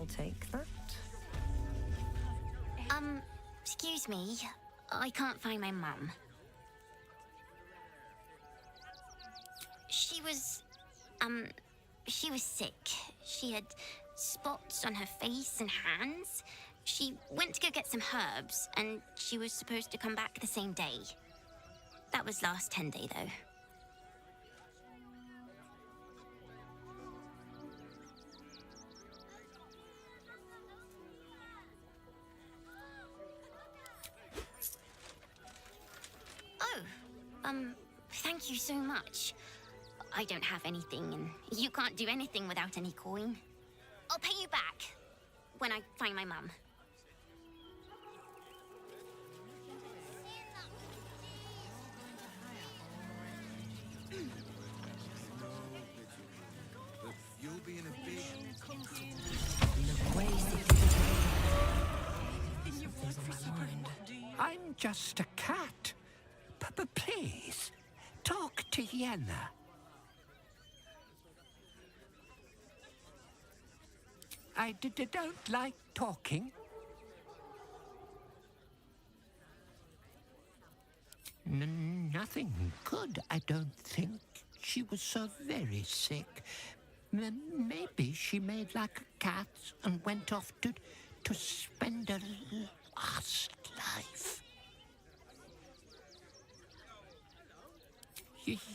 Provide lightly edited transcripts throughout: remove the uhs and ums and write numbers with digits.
take that. Excuse me. I can't find my mum. She was sick. She had spots on her face and hands. She went to go get some herbs, and she was supposed to come back the same day. That was last 10 day, though. Thank you so much. I don't have anything, and you can't do anything without any coin. I'll pay you back when I find my mum. You'll be in a big... I'm just a cat. But please, talk to Yenna. I don't like talking. Nothing good, I don't think. She was so very sick. Maybe she made like a cat and went off to spend her last life.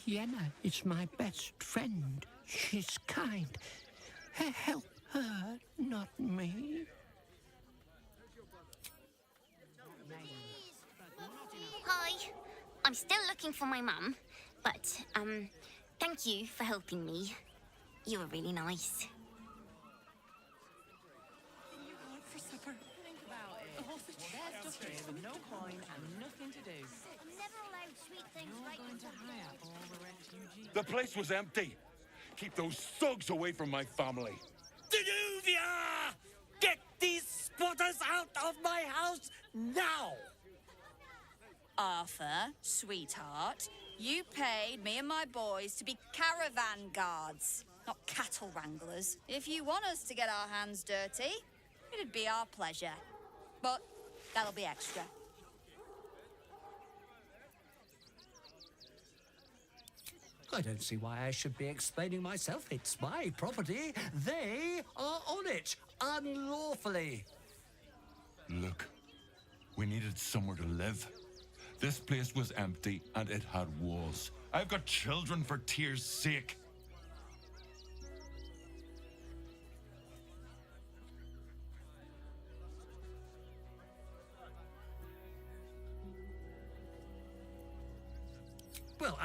Yenna is my best friend. She's kind. Help her, not me. Hi. I'm still looking for my mum, but, thank you for helping me. You were really nice. For supper. Think about it. Oh, there's stuff here with no coin and nothing to do. I'm never allowed sweet things right Going to hire all the refugees. The place was empty. Keep those thugs away from my family. Danuvia! Get these spotters out of my house now! Arthur, sweetheart, you paid me and my boys to be caravan guards, not cattle wranglers. If you want us to get our hands dirty, it'd be our pleasure. But that'll be extra. I don't see why I should be explaining myself. It's my property. They are on it, unlawfully. Look, we needed somewhere to live. This place was empty and it had walls. I've got children for tears' sake. Well,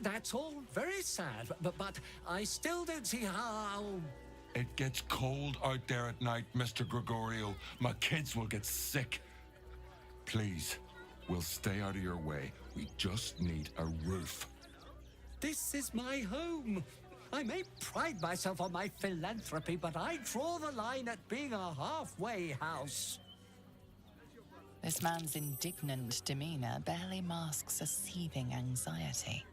that's all very sad, but I still don't see how... It gets cold out there at night, Mr. Gregorio. My kids will get sick. Please, we'll stay out of your way. We just need a roof. This is my home. I may pride myself on my philanthropy, but I draw the line at being a halfway house. This man's indignant demeanor barely masks a seething anxiety.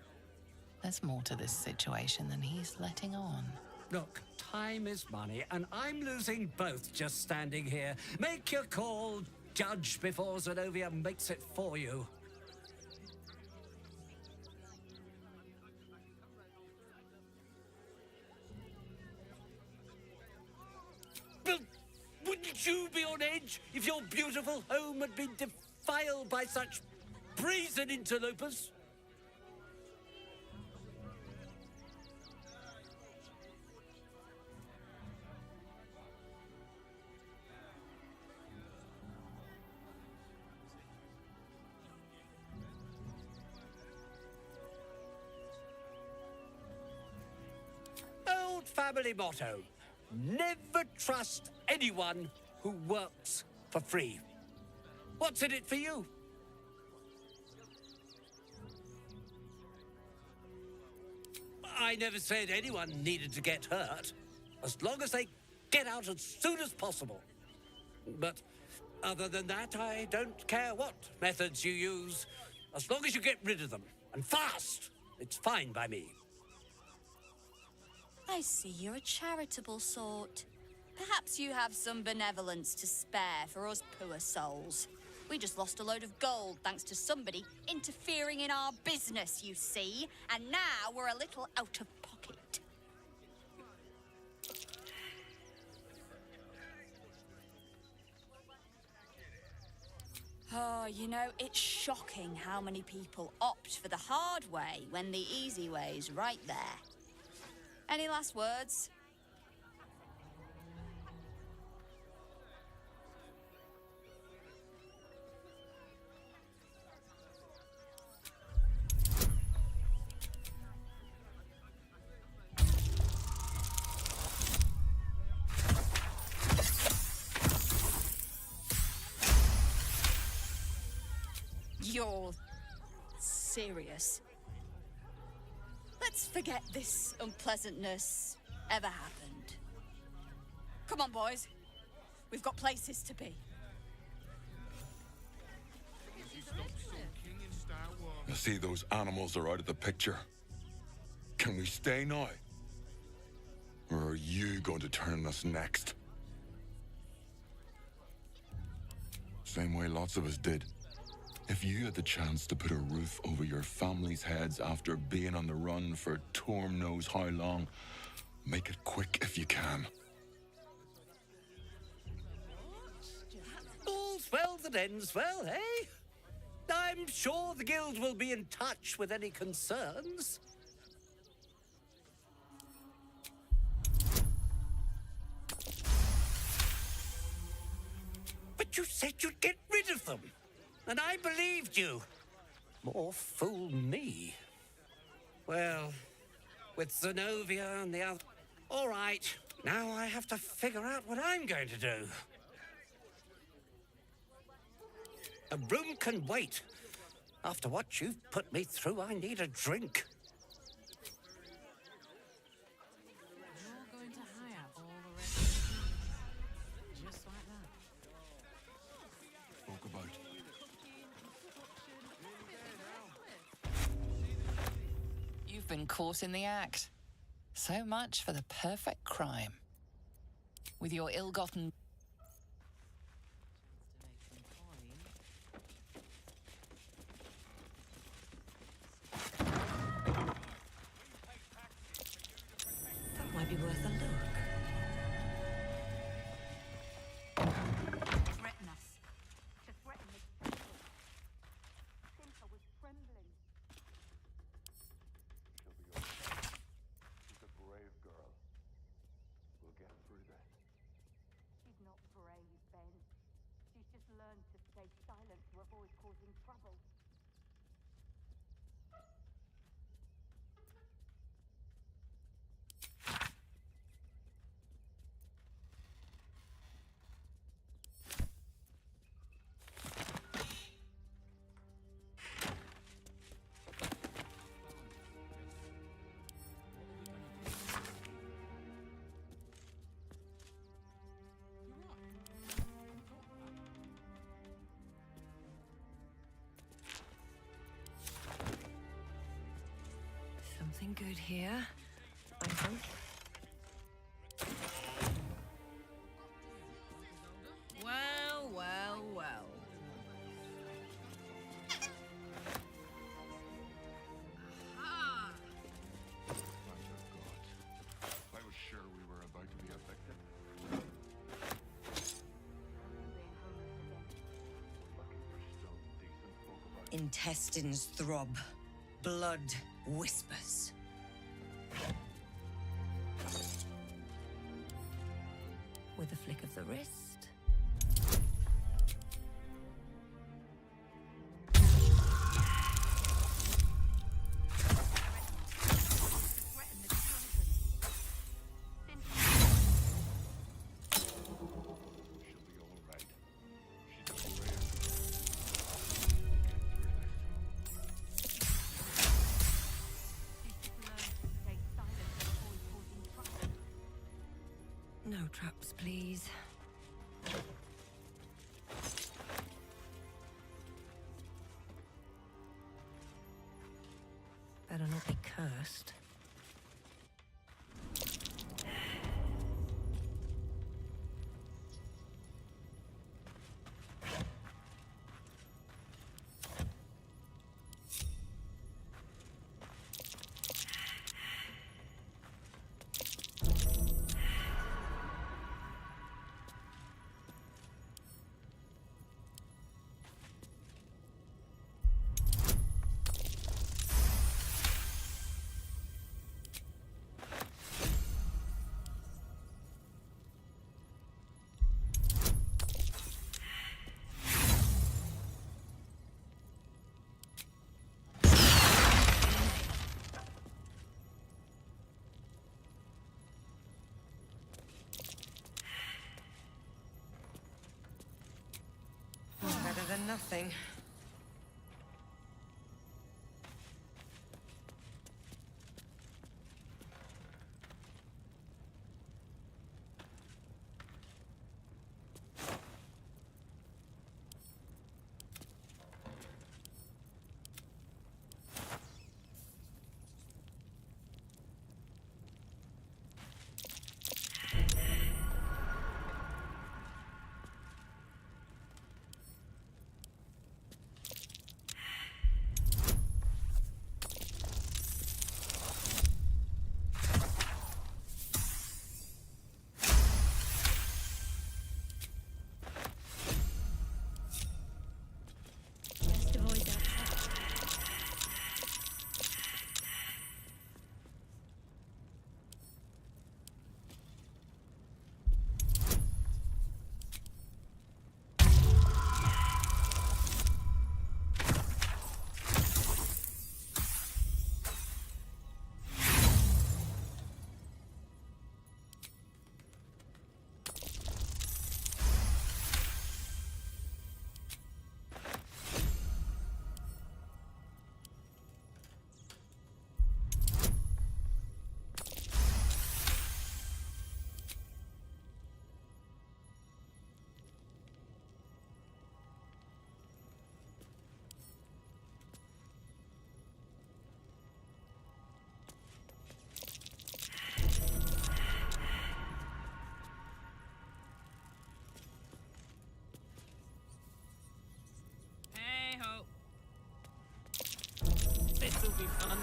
There's more to this situation than he's letting on. Look, time is money, and I'm losing both just standing here. Make your call, Judge, before Zenobia makes it for you. But wouldn't you be on edge if your beautiful home had been defiled by such brazen interlopers? Old family motto. Never trust anyone who works for free. What's in it for you? I never said anyone needed to get hurt, as long as they get out as soon as possible. But other than that, I don't care what methods you use, as long as you get rid of them, and fast. It's fine by me. I see you're a charitable sort. Perhaps you have some benevolence to spare for us poor souls. We just lost a load of gold thanks to somebody interfering in our business, you see. And now we're a little out of pocket. Oh, you know, it's shocking how many people opt for the hard way when the easy way's right there. Any last words? You're serious? Let's forget this unpleasantness ever happened. Come on, boys. We've got places to be. You see, those animals are out of the picture. Can we stay now? Or are you going to turn us next? Same way lots of us did. If you had the chance to put a roof over your family's heads after being on the run for Torm knows how long, make it quick if you can. All's well that ends well, eh? I'm sure the guild will be in touch with any concerns. But you said you'd get rid of them. And I believed you. More fool me. Well, with Zenobia and the other... All right, now I have to figure out what I'm going to do. A room can wait. After what you've put me through, I need a drink. You're going to hire all the rest of the just like that. Spoke about. You've been caught in the act. So much for the perfect crime. With your ill-gotten... That might be worth a look. Threaten us. To threaten me. Simpa was trembling. She's a brave girl. We'll get through this. She's not brave, Ben. She's just learned to stay silent to avoid causing trouble. Something good here, I think. Well, well, well. Aha! I was sure we were about to be affected. Intestines throb. Blood whispers. With a flick of the wrist. She'll be all right. She's a brave No traps, please. Better not be cursed. nothing. Best avoid that trap. Hey ho. This'll be fun.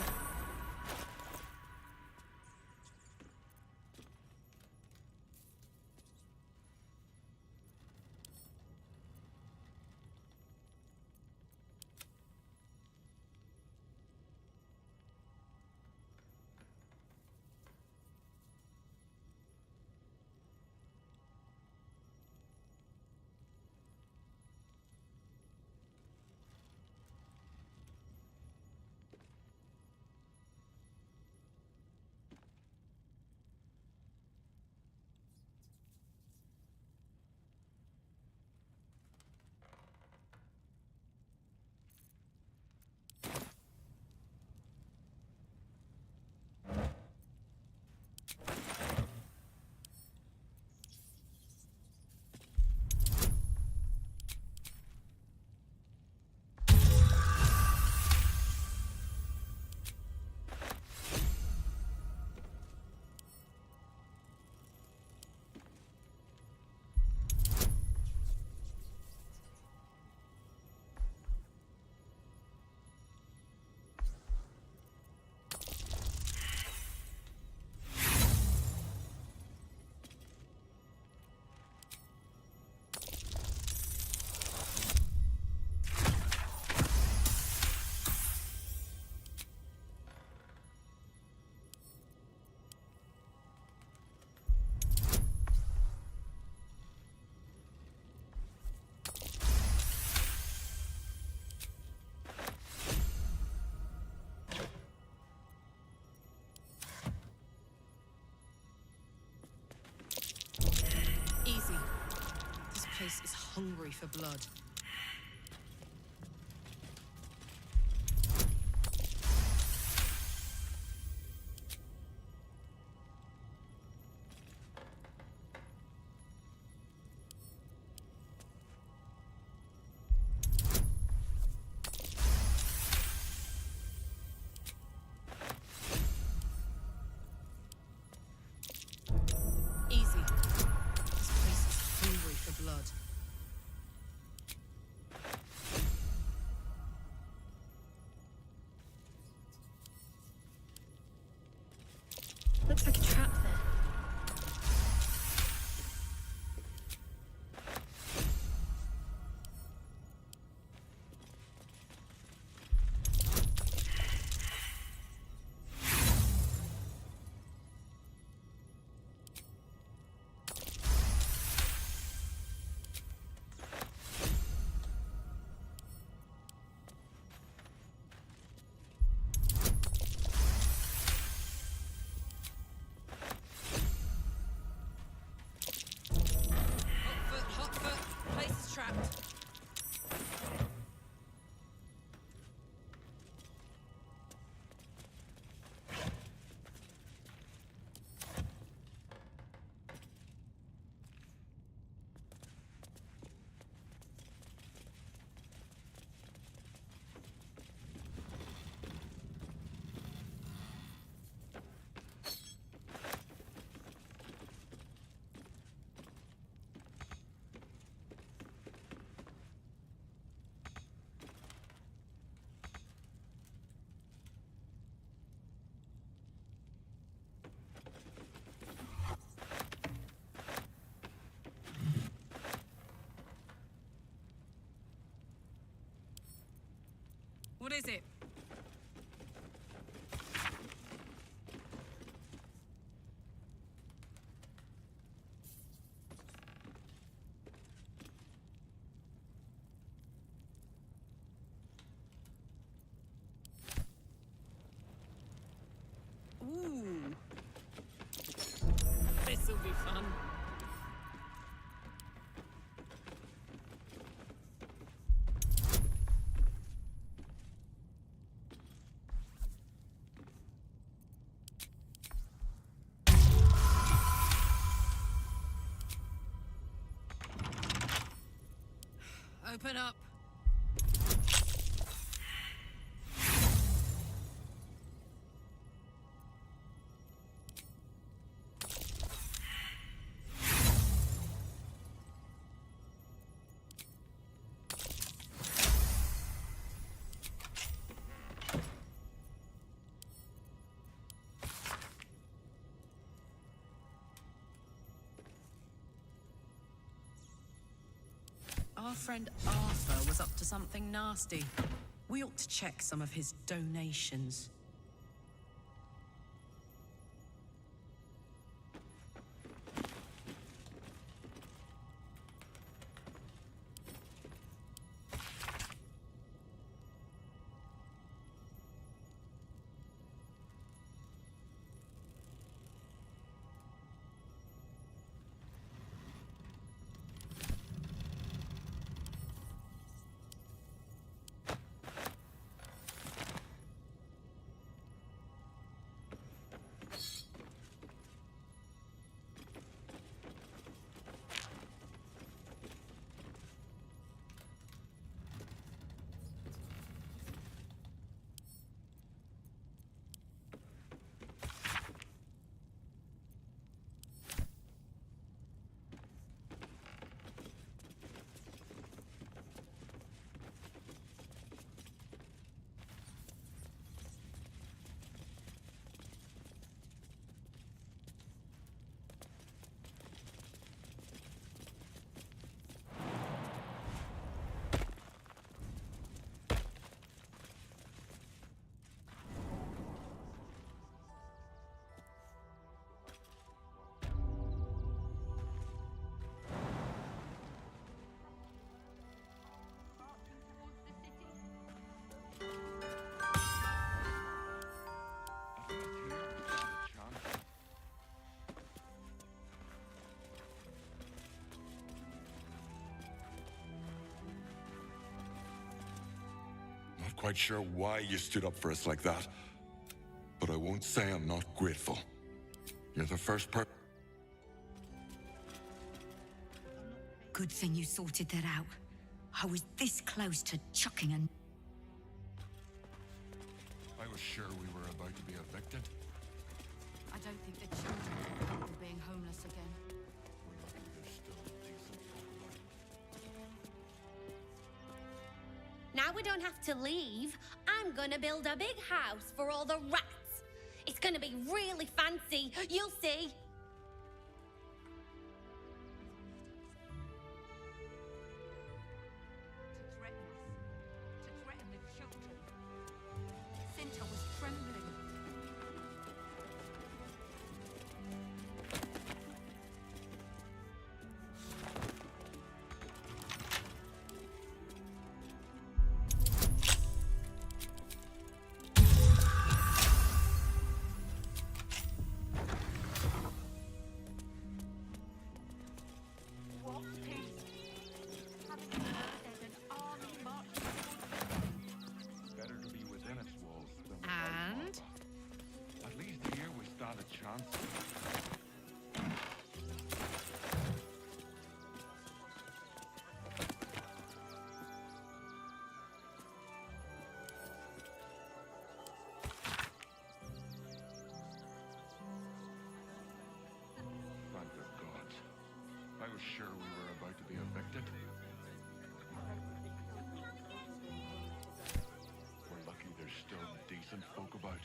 Easy. This place is hungry for blood. Easy. This place is hungry for blood. What is it? Ooh. This'll be fun. Open up. Our friend Arthur was up to something nasty. We ought to check some of his donations. Not quite sure why you stood up for us like that, but I won't say I'm not grateful. You're the first person. Good thing you sorted that out. I was this close to chucking a... I was sure we were about to be evicted. I don't think the children are comfortable being homeless again. We're lucky there's still decent folk about. Now we don't have to leave. I'm gonna build a big house for all the rats. It's gonna be really fancy. You'll see. To threaten the children. Cinta was trembling. What peace? Having murdered an army march. Better to be within its walls than And? without. At least here we stand a chance. Thank the gods. I was sure we were about to be evicted. We're lucky there's still decent folk about.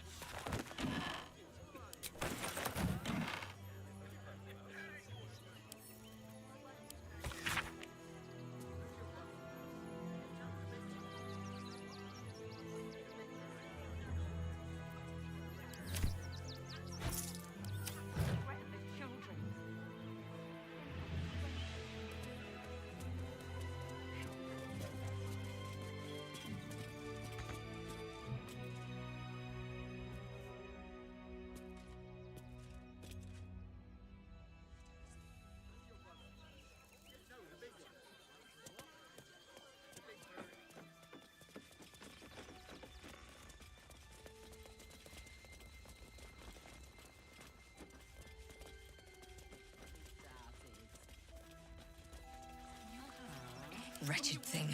Wretched thing.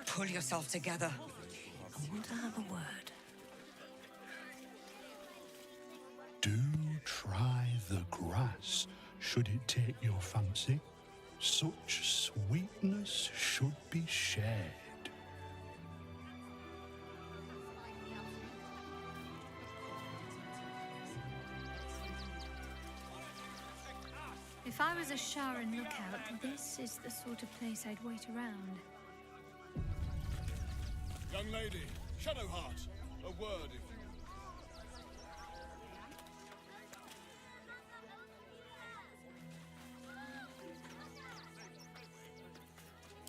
Pull yourself together. I want to have a word. Do try the grass, should it take your fancy. Such sweetness should be shared. If I was a Sharan lookout, this is the sort of place I'd wait around. Young lady, Shadowheart, a word if you...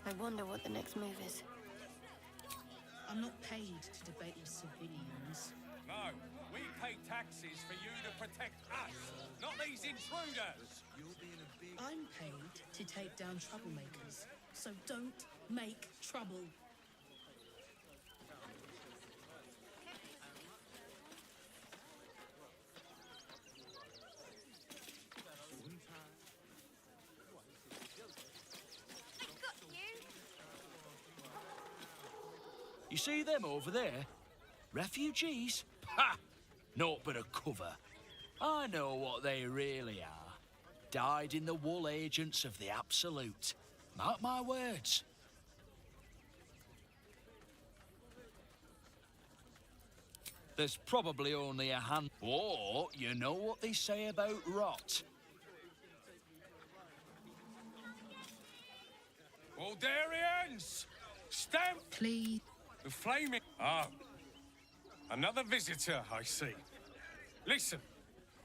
I wonder what the next move is. I'm not paid to debate with civilians. No, we pay taxes for you to protect us, not these intruders. I'm paid to take down troublemakers, so don't make trouble. You see them over there? Refugees? Ha! Naught but a cover. I know what they really are. Dyed-in-the-wool agents of the Absolute. Mark my words. There's probably only a hand... Or, you know what they say about rot. Baldurians! Stand... Please. The flaming... Oh. Another visitor, I see. Listen,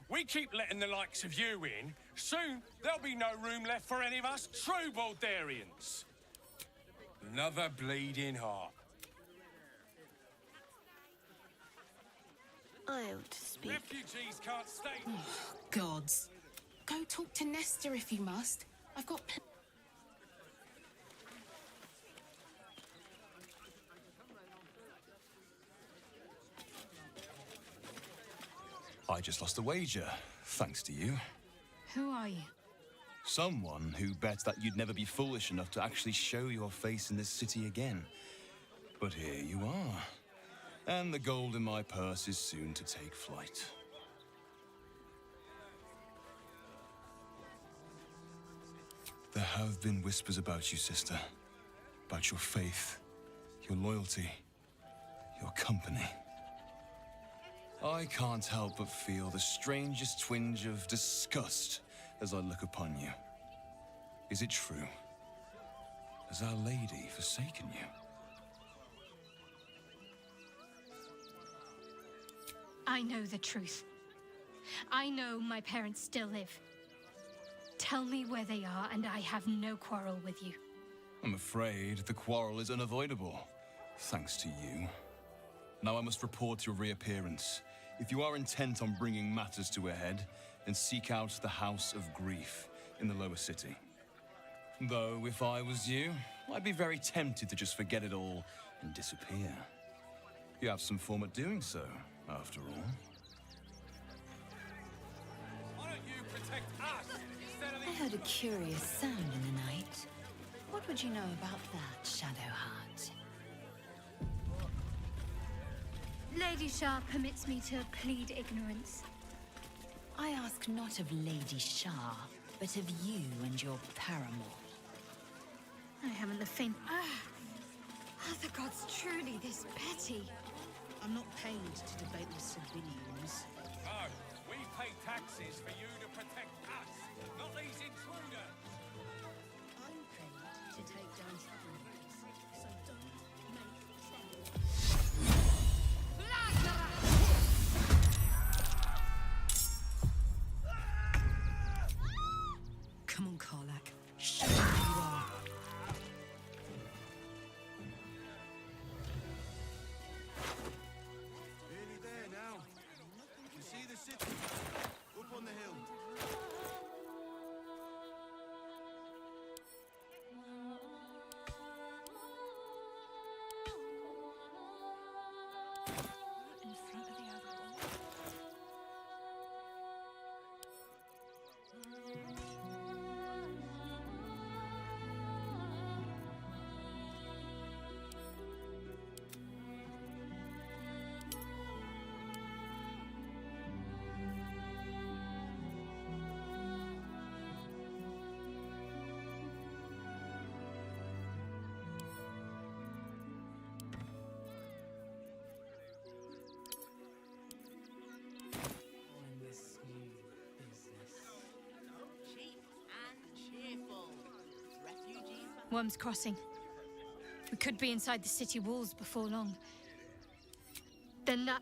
we keep letting the likes of you in. Soon, there'll be no room left for any of us true Baldurians. Another bleeding heart. I ought to speak. Refugees can't stay... Gods. Go talk to Nestor if you must. I've got... I just lost a wager, thanks to you. Who are you? Someone who bet that you'd never be foolish enough to actually show your face in this city again. But here you are. And the gold in my purse is soon to take flight. There have been whispers about you, sister. About your faith, your loyalty, your company. I can't help but feel the strangest twinge of disgust as I look upon you. Is it true? Has Our Lady forsaken you? I know the truth. I know my parents still live. Tell me where they are, and I have no quarrel with you. I'm afraid the quarrel is unavoidable, thanks to you. Now I must report your reappearance. If you are intent on bringing matters to a head, then seek out the House of Grief in the lower city. Though, if I was you, I'd be very tempted to just forget it all and disappear. You have some form at doing so, after all. Why don't you protect us instead of I heard a curious sound in the night. What would you know about that, Shadowheart? Lady Shah permits me to plead ignorance. I ask not of Lady Shah, but of you and your paramour. I haven't the faint... Are the gods truly this petty? I'm not paid to debate with civilians. No, we pay taxes for you to protect us, not these intruders. I'm paid to take down troublemakers, so don't make trouble. Come on, Karlak. Show me who you are. Nearly there now. You see the city? Up on the hill. Worm's Crossing. We could be inside the city walls before long. Then that...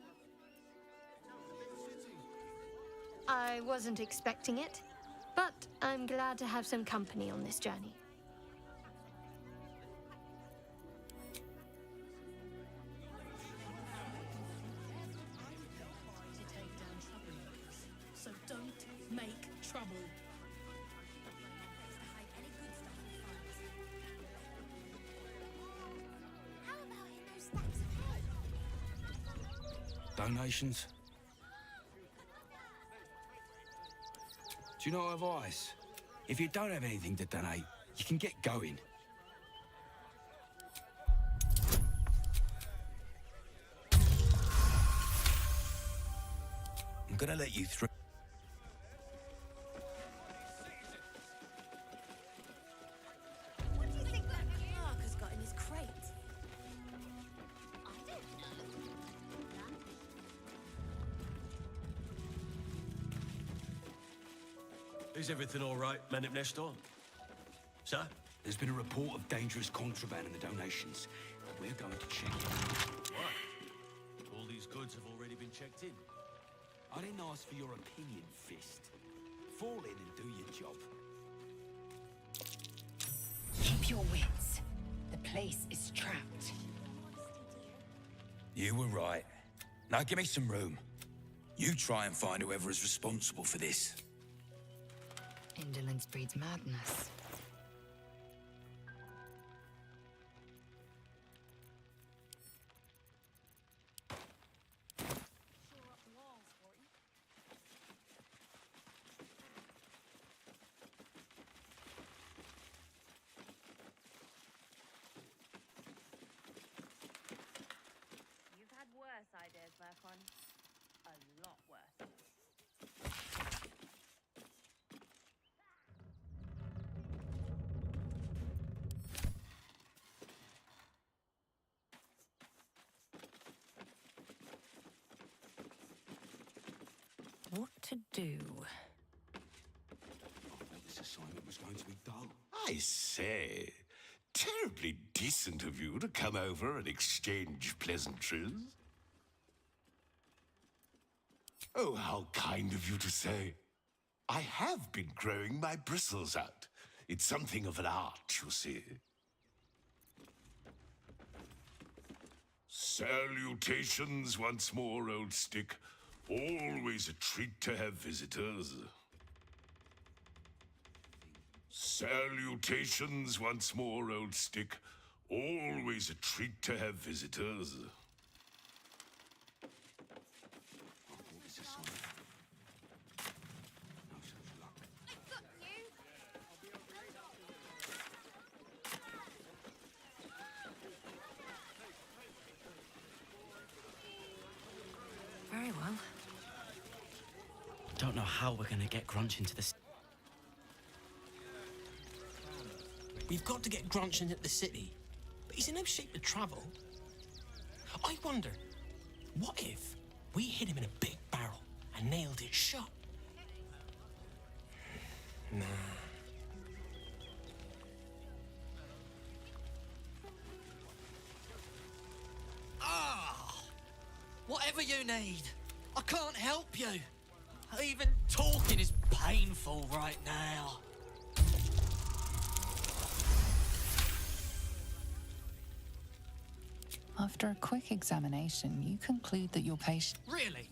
I wasn't expecting it, but I'm glad to have some company on this journey. So don't make trouble. Donations? Do you know advice? If you don't have anything to donate, you can get going. I'm gonna let you through. What do you think that Clark has got in his crate? Is everything all right, men at Nestor? Sir? There's been a report of dangerous contraband in the donations. We're going to check it. What? All these goods have already been checked in. I didn't ask for your opinion, Fist. Fall in and do your job. Keep your wits. The place is trapped. You were right. Now give me some room. You try and find whoever is responsible for this. Indolence breeds madness. You've had worse ideas, Mommacon. A lot worse. What to do? I thought this assignment was going to be dull. I say, terribly decent of you to come over and exchange pleasantries. Oh, how kind of you to say. I have been growing my bristles out. It's something of an art, you see. Salutations once more, old stick. Always a treat to have visitors. Salutations once more, old stick. Always a treat to have visitors. Very well. Don't know how we're gonna get Grunch into the... We've got to get Grunch into the city, but he's in no shape to travel. I wonder, what if we hid him in a big barrel and nailed it shut? Nah. Whatever you need, I can't help you. Even talking is painful right now. After a quick examination, you conclude that your patient... Really?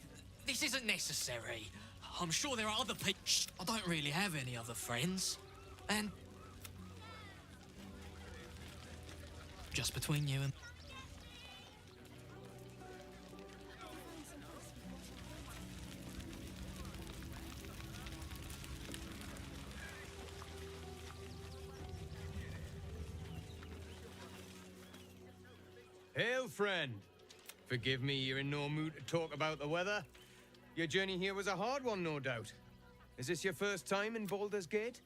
This isn't necessary. I'm sure there are other people. I don't really have any other friends. And... just between you and... Hail, friend. Forgive me, you're in no mood to talk about the weather. Your journey here was a hard one, no doubt. Is this your first time in Baldur's Gate?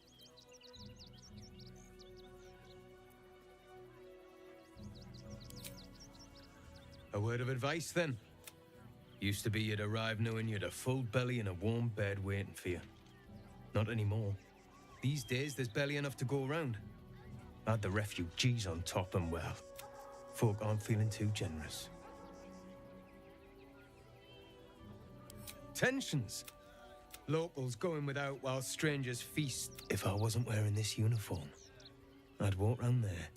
A word of advice, then. Used to be you'd arrive knowing you'd a full belly and a warm bed waiting for you. Not anymore. These days, there's barely enough to go around. Add the refugees on top and well, folk aren't feeling too generous. Tensions. Locals going without while strangers feast. If I wasn't wearing this uniform, I'd walk round there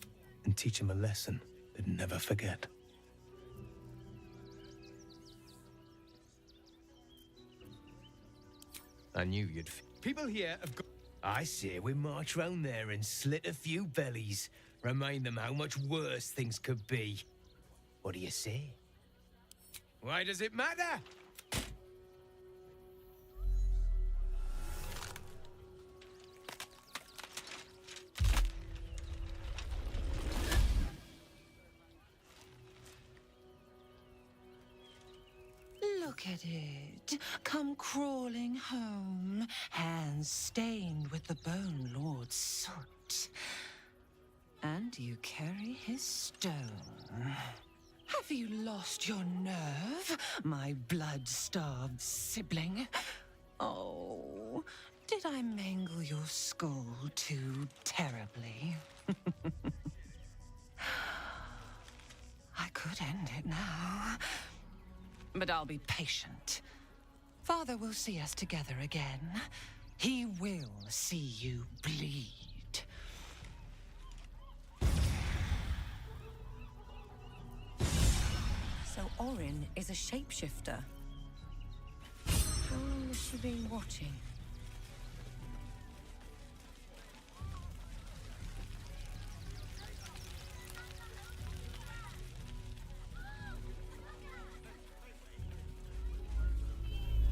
and teach them a lesson they'd never forget. I knew you'd... People here have got... I say we march round there and slit a few bellies. Remind them how much worse things could be. What do you say? Why does it matter? Look at it, come crawling home, hands stained with the Bone Lord's soot. And you carry his stone. Have you lost your nerve, my blood-starved sibling? Oh, did I mangle your skull too terribly? I could end it now. But I'll be patient. Father will see us together again. He will see you bleed. So Orin is a shapeshifter. How long has she been watching?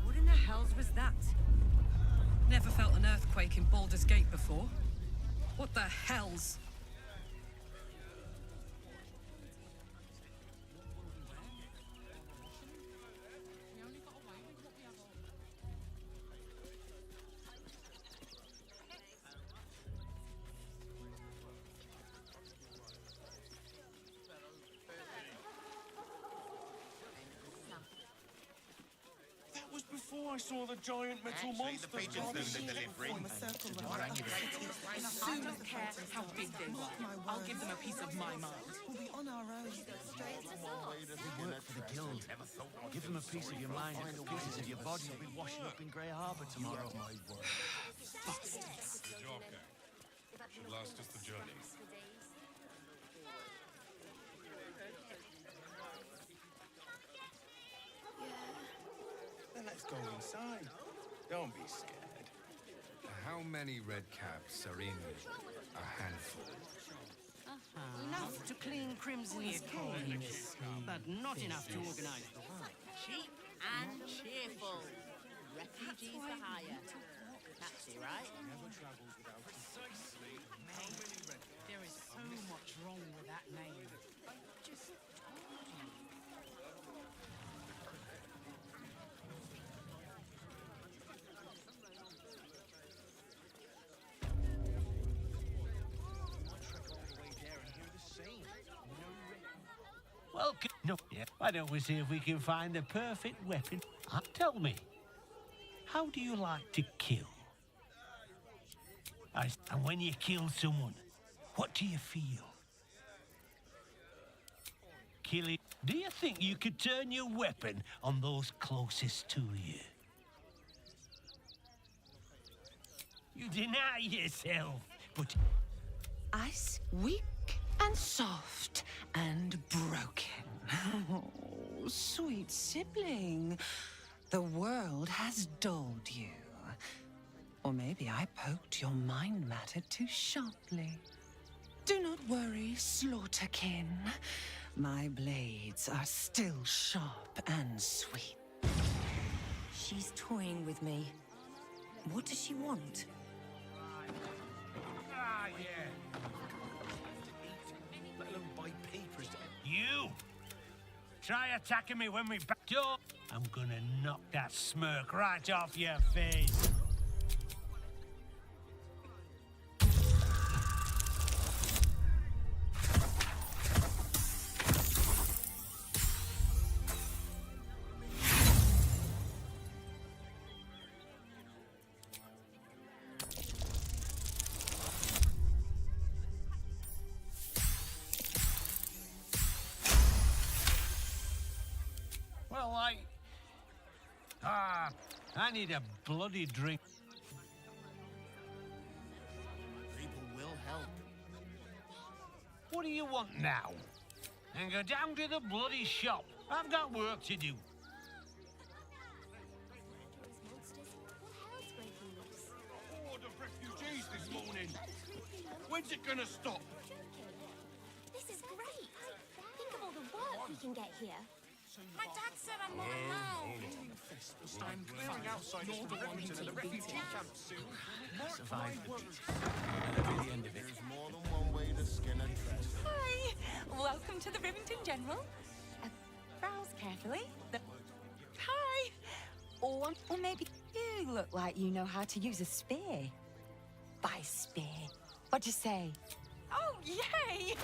What in the hells was that? Never felt an earthquake in Baldur's Gate before. What the hells? Before I saw the giant metal monster. The pigeons do the delivery. I don't care how big they are. I'll give them a piece of my mind. We'll be on our own. Work for the guild. Give them a piece of your mind and pieces of your body will be washing up in Grey Harbour tomorrow. Bastards. The job, gang. Should last us the journey. Then let's go inside. Don't be scared. How many red caps are in a handful? Enough to clean Crimson's cage, but not enough to organize the world. Cheap and cheerful. Refugees for hire. Catchy, right? Precisely. There is so much wrong with that name. Just... Well, no, yeah. Why don't we see if we can find the perfect weapon? Tell me, how do you like to kill? And when you kill someone, what do you feel? Killing. Do you think you could turn your weapon on those closest to you? You deny yourself, but... Ice, weak and soft and broken. Oh, sweet sibling. The world has dulled you. Or maybe I poked your mind matter too sharply. Do not worry, Slaughterkin. My blades are still sharp and sweet. She's toying with me. What does she want? Ah, yeah. Let alone buy papers. You! Try attacking me when we back door. I'm gonna knock that smirk right off your face. I need a bloody drink. People will help. What do you want now? And go down to the bloody shop. I've got work to do. Horde of refugees this morning. When's it gonna stop? This is great. Think of all the work we can get here. My dad said I'm not allowed. I'm clearing outside north of Remington and the refugee camp soon. Survive the beast. That'll be the end of it. There's more than one way to skin a dress. Hi! Welcome to the Rivington General. Browse carefully. Hi! Or maybe you look like you know how to use a spear. By spear. What'd you say? Oh, yay!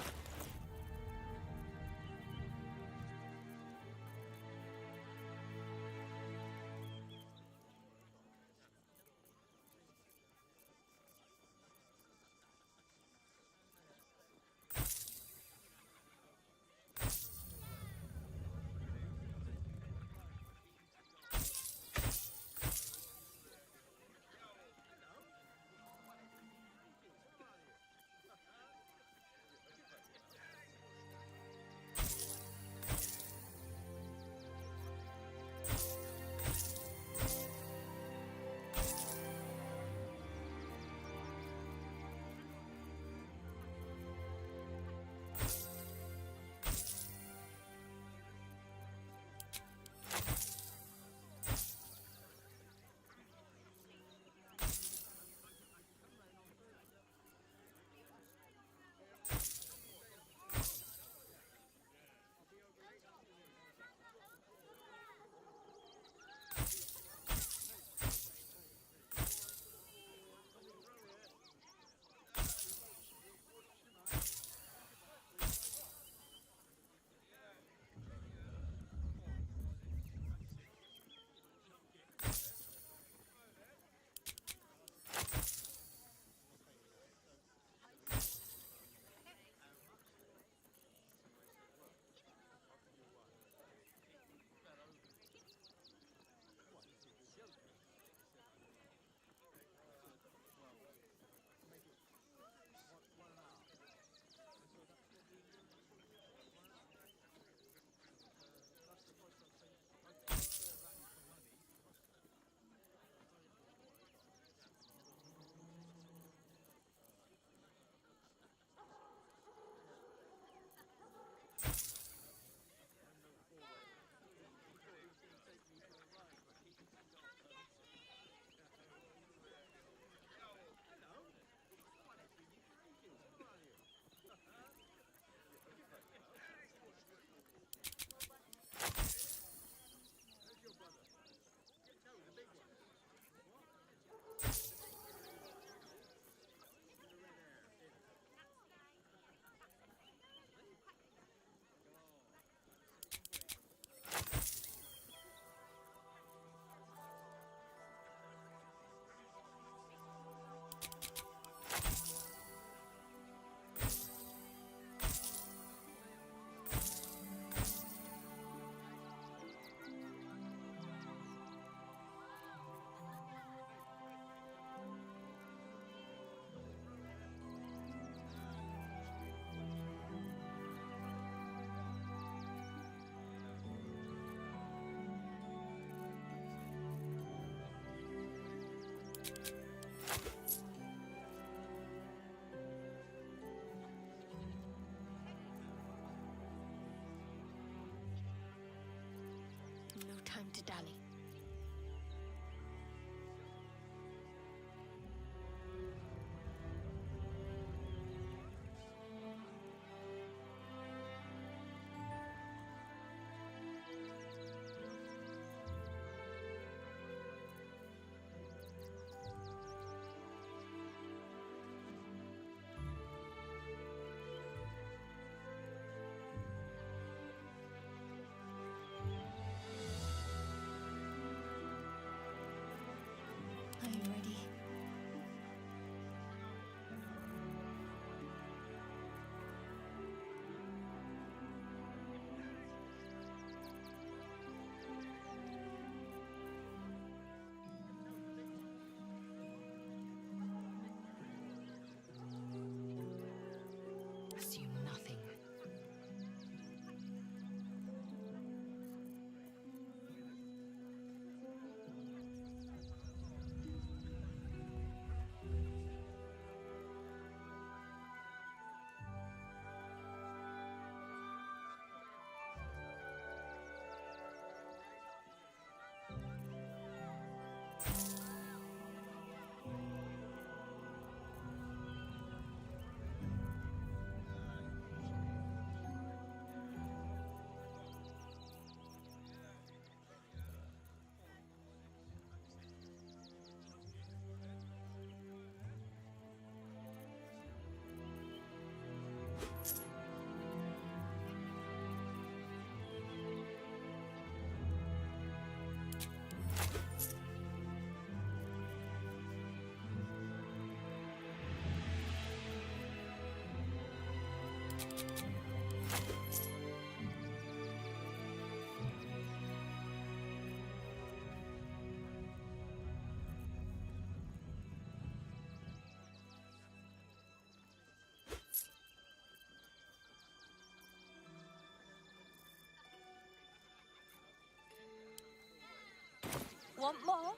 Want more?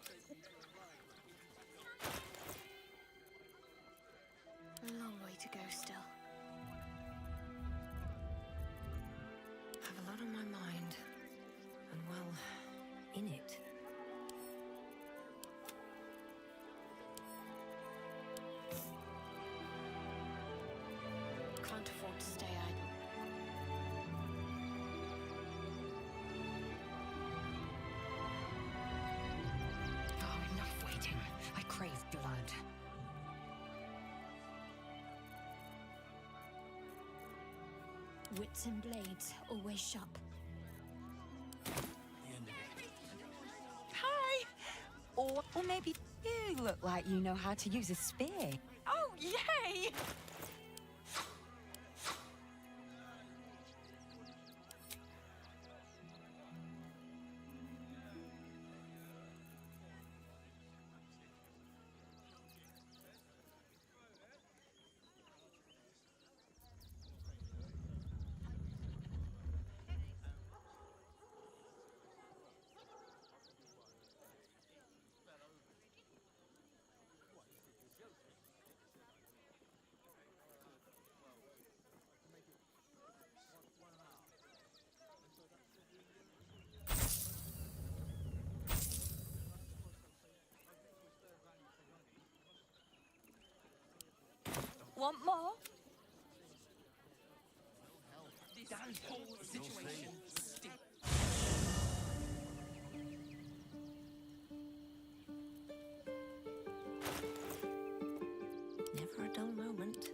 A long way to go still. Have a lot on my mind. And well, in it. Can't afford to stay idle. Oh, enough waiting. I crave blood. Wits and blades, always sharp. Hi! Or maybe you look like you know how to use a spear. Oh, yay! Want more? This whole situation stinks. Never a dull moment.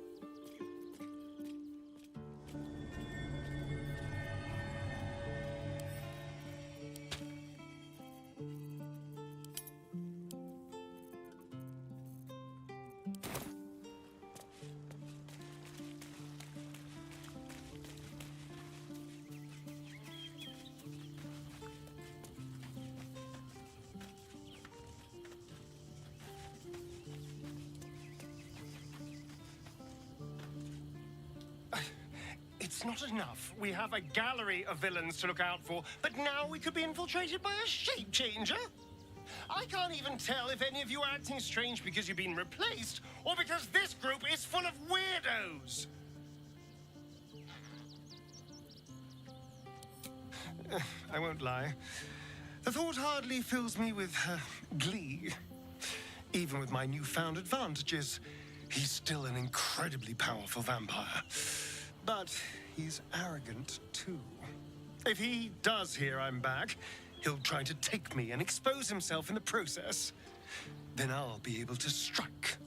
It's not enough. We have a gallery of villains to look out for, but now we could be infiltrated by a shape changer? I can't even tell if any of you are acting strange because you've been replaced, or because this group is full of weirdos. I won't lie. The thought hardly fills me with glee. Even with my newfound advantages, he's still an incredibly powerful vampire. But he's arrogant, too. If he does hear I'm back, he'll try to take me and expose himself in the process. Then I'll be able to strike.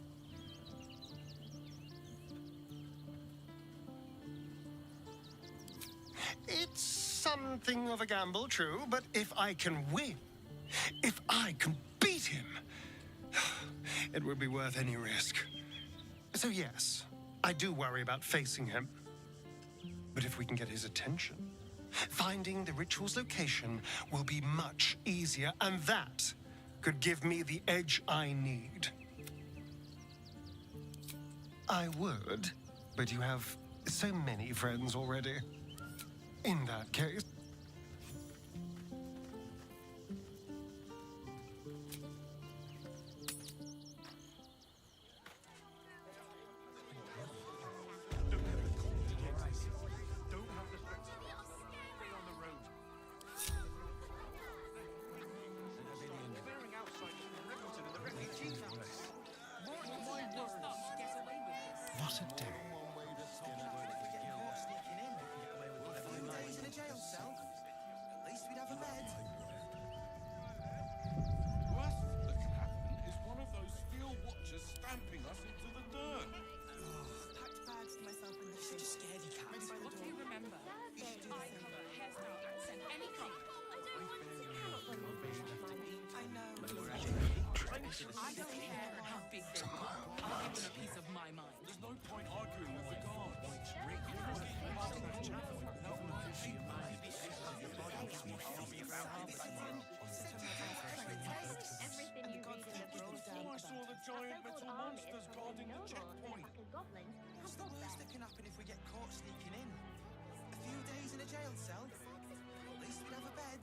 It's something of a gamble, true, but if I can win, if I can beat him, it would be worth any risk. So yes, I do worry about facing him. But if we can get his attention, finding the ritual's location will be much easier, and that could give me the edge I need. I would, but you have so many friends already. In that case... What a day. Worst that can happen is one of those steel watchers stamping us into the dirt. Packed bags to myself in the should have scared you, cat. What do you remember? Eye cover, hairstyle, accent, anything. I know. I don't care how big they are. I'll give them a piece of my mind. There's no point arguing with the guards. I saw the giant metal monsters guarding the checkpoint. What's the worst that can happen if we get caught sneaking in? A few days in a jail cell? At least we'd have a bed.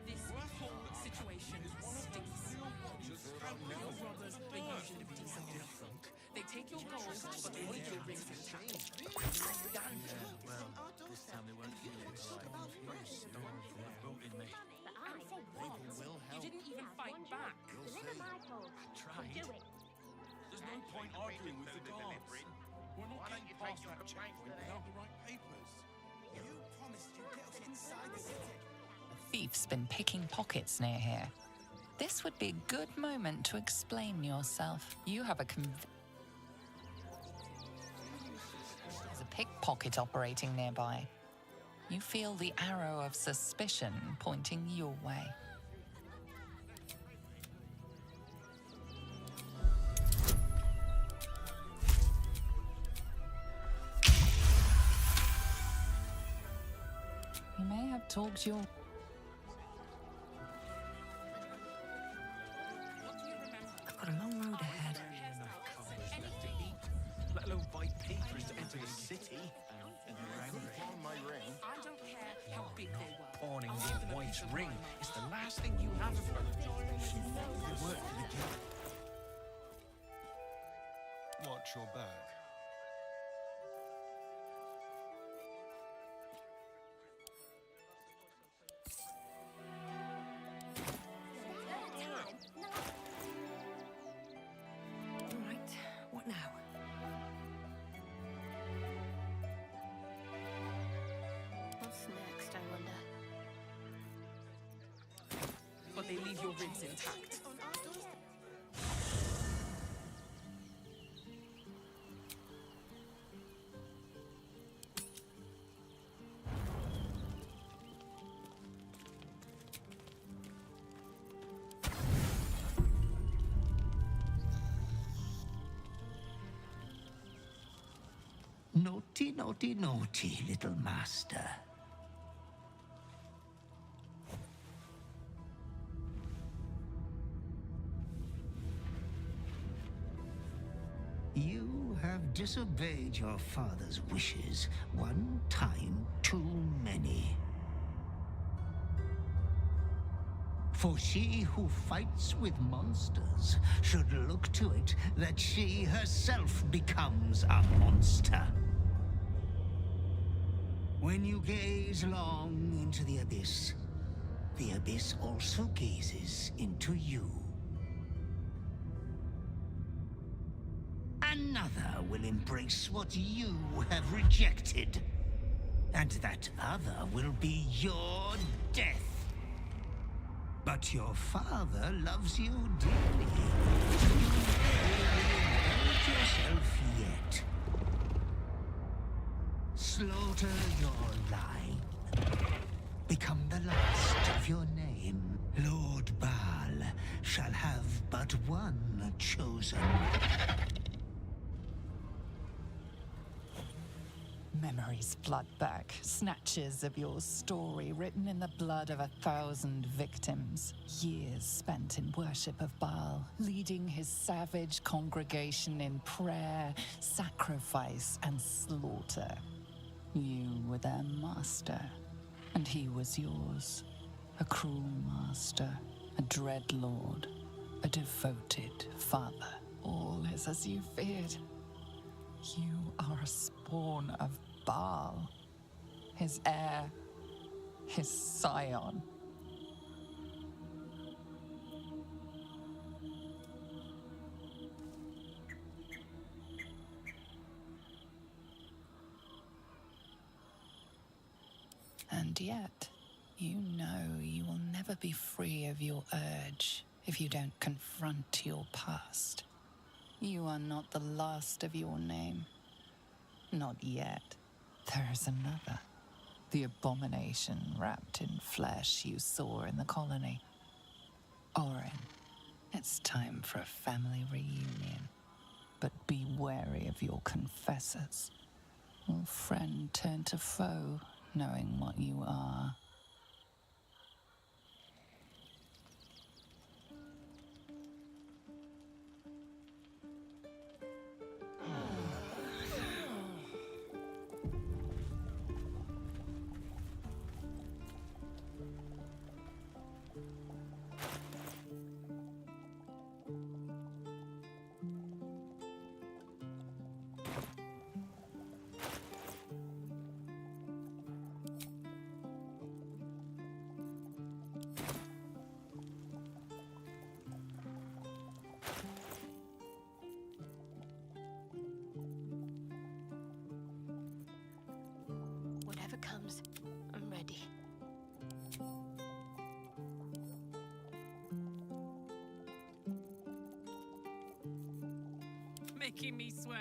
This whole situation stinks. Real robbers are usually decent enough folk. They take your gold, but they leave your rings intact. Well, this time they weren't feeling right. Voting me. And for what? You didn't even fight back. You'll see. I tried. There's no point arguing with the guards. We're not getting past that checkpoint without the right papers. You promised you'd get us inside the city. A thief's been picking pockets near here. This would be a good moment to explain yourself. You have a There's a pickpocket operating nearby. You feel the arrow of suspicion pointing your way. You may have talked your... I've got a long road ahead. Let alone buy papers to enter the city. Pawn my ring. I don't care how big they were. Pawning your wife's ring is the last thing you have of her. You work for the guild. Watch your back. All right, what now? What's next, I wonder? But they leave your ribs intact. Naughty, naughty, naughty, little master. You have disobeyed your father's wishes one time too many. For she who fights with monsters should look to it that she herself becomes a monster. When you gaze long into the abyss also gazes into you. Another will embrace what you have rejected, and that other will be your death. But your father loves you dearly. You may indulge yourself yet. Slaughter your line. Become the last of your name. Lord Baal shall have but one chosen. Memories flood back, snatches of your story written in the blood of 1,000 victims. Years spent in worship of Baal, leading his savage congregation in prayer, sacrifice, and slaughter. You were their master, and he was yours. A cruel master, a dread lord, a devoted father. All is as you feared. You are a spawn of Baal, his heir, his scion. And yet, you know you will never be free of your urge if you don't confront your past. You are not the last of your name. Not yet. There is another. The abomination wrapped in flesh you saw in the colony. Orin, It's time for a family reunion. But be wary of your confessors. Will friend turn to foe, knowing what you are? Whatever comes, I'm ready. Making me sweat.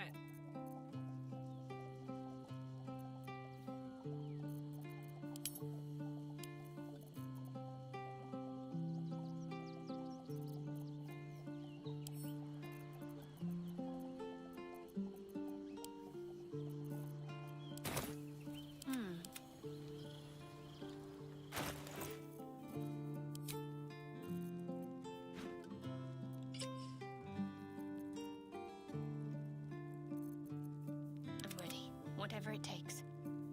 I'm ready. Whatever it takes.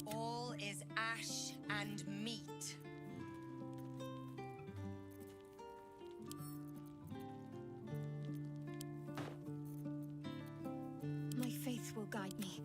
All is ash and meat. My faith will guide me.